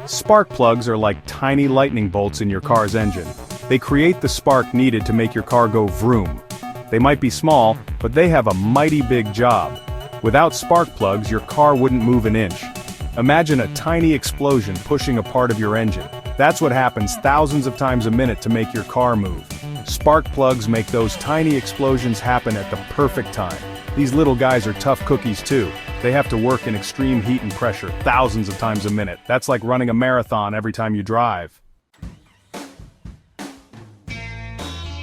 Spark plugs are like tiny lightning bolts in your car's engine. They create the spark needed to make your car go vroom. They might be small, but they have a mighty big job. Without spark plugs, your car wouldn't move an inch. Imagine a tiny explosion pushing a part of your engine. That's what happens thousands of times a minute to make your car move. Spark plugs make those tiny explosions happen at the perfect time. These little guys are tough cookies too. They have to work in extreme heat and pressure thousands of times a minute. That's like running a marathon every time you drive.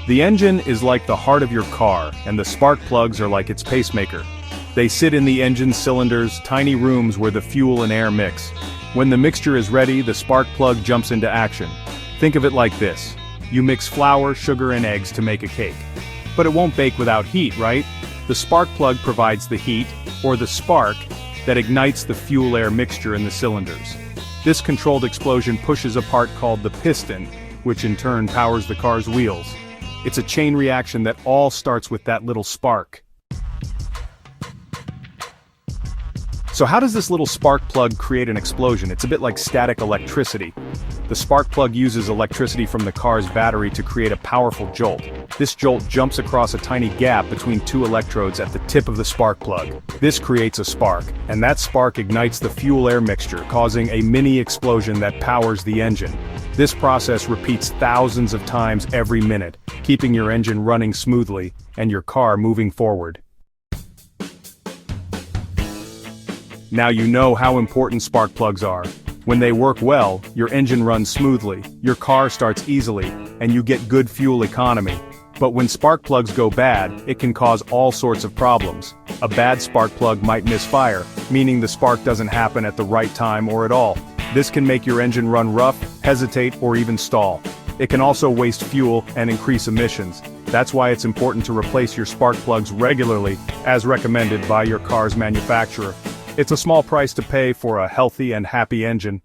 The engine is like the heart of your car, and the spark plugs are like its pacemaker. They sit in the engine cylinders, tiny rooms where the fuel and air mix. When the mixture is ready, the spark plug jumps into action. Think of it like this. You mix flour, sugar, and eggs to make a cake. But it won't bake without heat, right? The spark plug provides the heat, or the spark, that ignites the fuel-air mixture in the cylinders. This controlled explosion pushes a part called the piston, which in turn powers the car's wheels. It's a chain reaction that all starts with that little spark. So how does this little spark plug create an explosion? It's a bit like static electricity. The spark plug uses electricity from the car's battery to create a powerful jolt. This jolt jumps across a tiny gap between two electrodes at the tip of the spark plug. This creates a spark, and that spark ignites the fuel-air mixture, causing a mini explosion that powers the engine. This process repeats thousands of times every minute, keeping your engine running smoothly and your car moving forward. Now you know how important spark plugs are. When they work well, your engine runs smoothly, your car starts easily, and you get good fuel economy. But when spark plugs go bad, it can cause all sorts of problems. A bad spark plug might misfire, meaning the spark doesn't happen at the right time or at all. This can make your engine run rough, hesitate, or even stall. It can also waste fuel and increase emissions. That's why it's important to replace your spark plugs regularly, as recommended by your car's manufacturer. It's a small price to pay for a healthy and happy engine.